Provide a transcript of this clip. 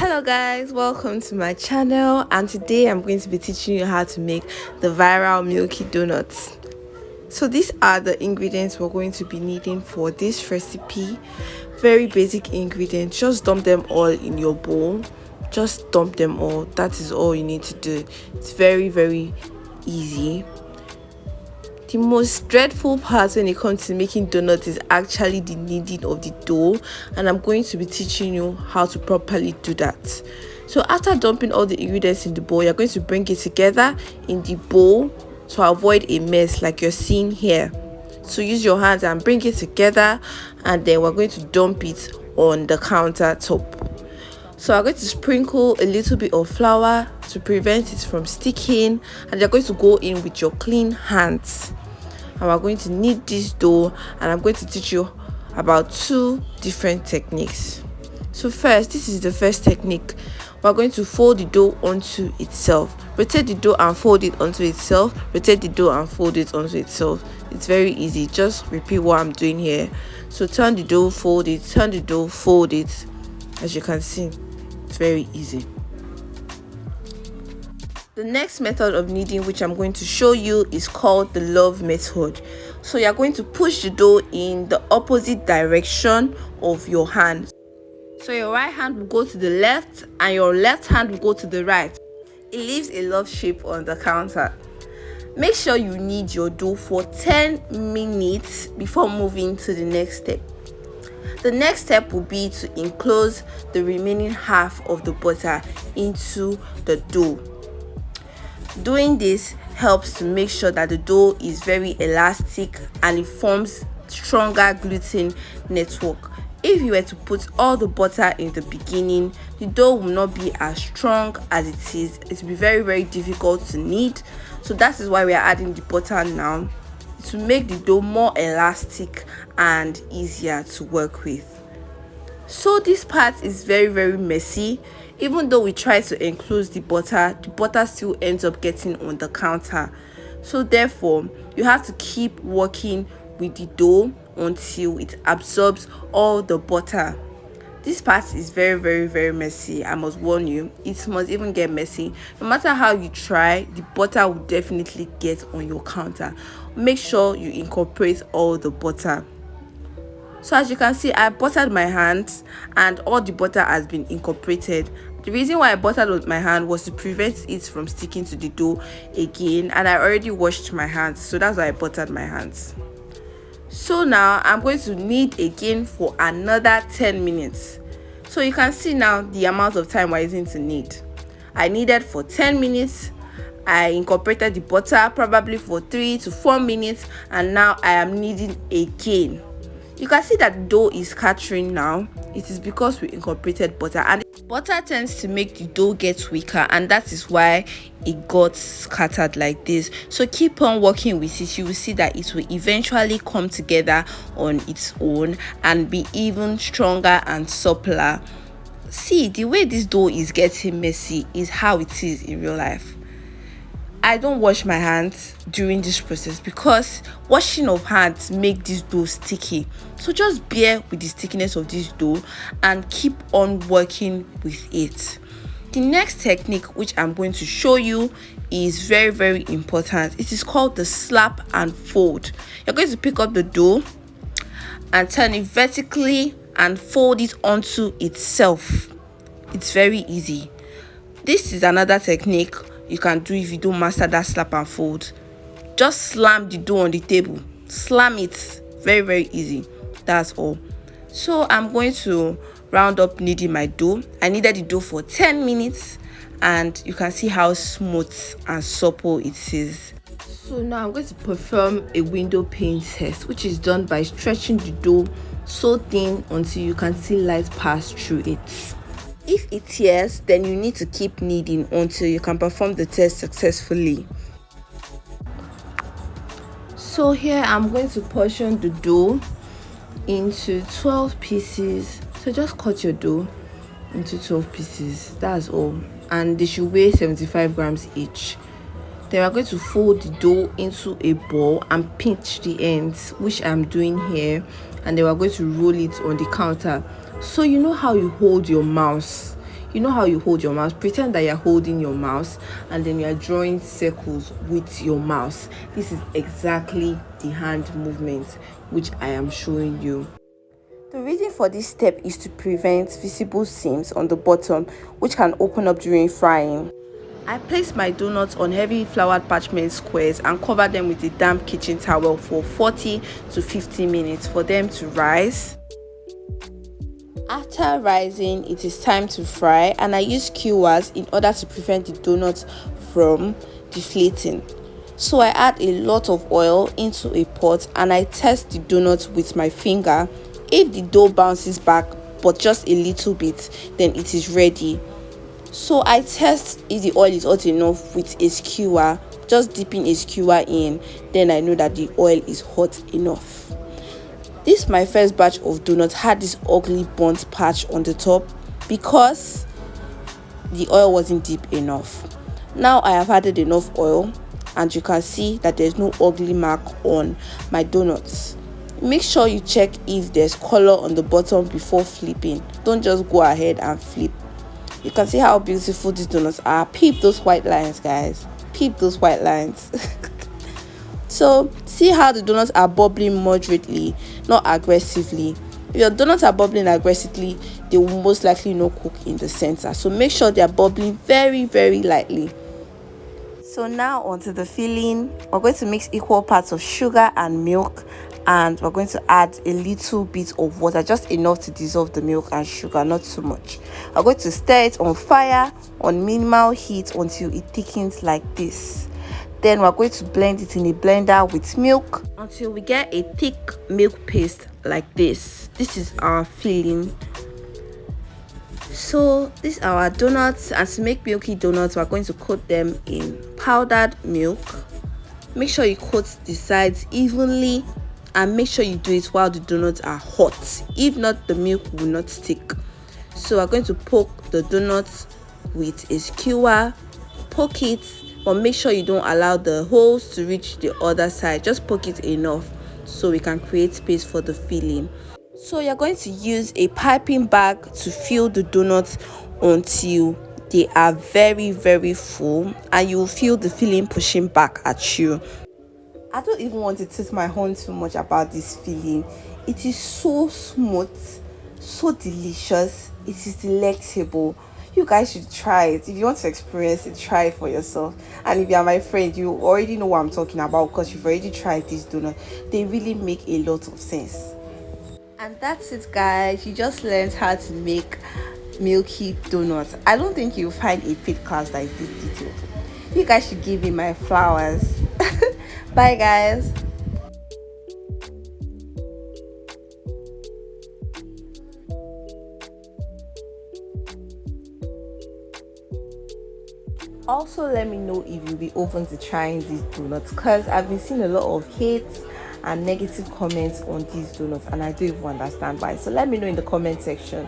Hello guys, welcome to my channel, and today I'm going to be teaching you how to make the viral Milky donuts. So these are the ingredients we're going to be needing for this recipe. Very basic ingredients. Just dump them all in your bowl. Just dump them all. That is all you need to do. It's very easy. The most dreadful part when it comes to making donuts is actually the kneading of the dough, and I'm going to be teaching you how to properly do that. So after dumping all the ingredients in the bowl, you're going to bring it together in the bowl to avoid a mess like you're seeing here. So use your hands and bring it together, and then we're going to dump it on the countertop. So I'm going to sprinkle a little bit of flour to prevent it from sticking, and you're going to go in with your clean hands. And we're going to knead this dough, and I'm going to teach you about two different techniques. So first, this is the first technique. We're going to fold the dough onto itself. Rotate the dough and fold it onto itself. Rotate the dough and fold it onto itself. It's very easy. Just repeat what I'm doing here. So turn the dough, fold it, turn the dough, fold it. As you can see, it's very easy. The next method of kneading which I'm going to show you is called the love method. So you're going to push the dough in the opposite direction of your hand. So your right hand will go to the left and your left hand will go to the right. It leaves a love shape on the counter. Make sure you knead your dough for 10 minutes before moving to the next step. The next step will be to enclose the remaining half of the butter into the dough. Doing this helps to make sure that the dough is very elastic and it forms stronger gluten network. If you were to put all the butter in the beginning, the dough will not be as strong as it is. It will be very difficult to knead. So that is why we are adding the butter now, to make the dough more elastic and easier to work with. So this part is very messy. Even though we try to enclose the butter still ends up getting on the counter. So therefore, you have to keep working with the dough until it absorbs all the butter. This part is very messy. I must warn you, it must even get messy. No matter how you try, the butter will definitely get on your counter. Make sure you incorporate all the butter. So as you can see, I buttered my hands and all the butter has been incorporated. The reason why I buttered with my hand was to prevent it from sticking to the dough again, and I already washed my hands, so that's why I buttered my hands. So now I'm going to knead again for another 10 minutes. So you can see now the amount of time we're using to knead. I kneaded for 10 minutes. I incorporated the butter probably for 3 to 4 minutes, and now I am kneading again. You can see that the dough is scattering now. It is because we incorporated butter, and butter tends to make the dough get weaker, and that is why it got scattered like this. So keep on working with it. You will see that it will eventually come together on its own and be even stronger and suppler. See, the way this dough is getting messy is how it is in real life. I don't wash my hands during this process because washing of hands make this dough sticky. So just bear with the stickiness of this dough and keep on working with it. The next technique which I'm going to show you is very important. It is called the slap and fold. You're going to pick up the dough and turn it vertically and fold it onto itself. It's very easy. This is another technique you can do if you don't master that slap and fold. Just slam the dough on the table. Slam it. Very easy. That's all. So I'm going to round up kneading my dough. I kneaded the dough for 10 minutes, and you can see how smooth and supple it is. So now I'm going to perform a window pane test, which is done by stretching the dough so thin until you can see light pass through it. If it tears, then you need to keep kneading until you can perform the test successfully. So here I'm going to portion the dough into 12 pieces. So just cut your dough into 12 pieces. That's all. And they should weigh 75 grams each. Then we're going to fold the dough into a ball and pinch the ends, which I'm doing here. And then we're going to roll it on the counter. So you know how you hold your mouse. You know how you hold your mouse? Pretend that you're holding your mouse and then you're drawing circles with your mouse. This is exactly the hand movement which I am showing you. The reason for this step is to prevent visible seams on the bottom which can open up during frying. I placed my donuts on heavy floured parchment squares and covered them with a damp kitchen towel for 40 to 50 minutes for them to rise. After rising, it is time to fry, and I use skewers in order to prevent the donuts from deflating. So I add a lot of oil into a pot and I test the donuts with my finger. If the dough bounces back but just a little bit, then it is ready. So I test if the oil is hot enough with a skewer, just dipping a skewer in, then I know that the oil is hot enough. This my first batch of donuts had this ugly burnt patch on the top because the oil wasn't deep enough. Now I have added enough oil and you can see that there's no ugly mark on my donuts. Make sure you check if there's color on the bottom before flipping. Don't just go ahead and flip. You can see how beautiful these donuts are. Peep those white lines, guys. Peep those white lines. So see how the donuts are bubbling moderately, not aggressively. If your donuts are bubbling aggressively, they will most likely not cook in the center. So make sure they are bubbling very, very lightly. So now onto the filling. We're going to mix equal parts of sugar and milk, and we're going to add a little bit of water, just enough to dissolve the milk and sugar, not too much. We're going to stir it on fire on minimal heat until it thickens like this. Then we're going to blend it in a blender with milk until we get a thick milk paste like this. This is our filling. So these are our donuts, and to make milky donuts we're going to coat them in powdered milk. Make sure you coat the sides evenly and make sure you do it while the donuts are hot. If not, the milk will not stick. So we're going to poke the donuts with a skewer. Poke it, but make sure you don't allow the holes to reach the other side. Just poke it enough so we can create space for the filling. So you're going to use a piping bag to fill the donuts until they are very, very full, and you will feel the filling pushing back at you. I don't even want to toot my horn too much about this filling. It is so smooth, so delicious. It is delectable. You guys should try it. If you want to experience it, try it for yourself. And if you are my friend, you already know what I'm talking about because you've already tried this donut. They really make a lot of sense. And that's it, guys. You just learned how to make milky donuts. I don't think you'll find a paid class that is this detailed. You guys should give me my flowers. Bye, guys. Also, let me know if you'll be open to trying these donuts, because I've been seeing a lot of hate and negative comments on these donuts and I don't even understand why. So let me know in the comment section.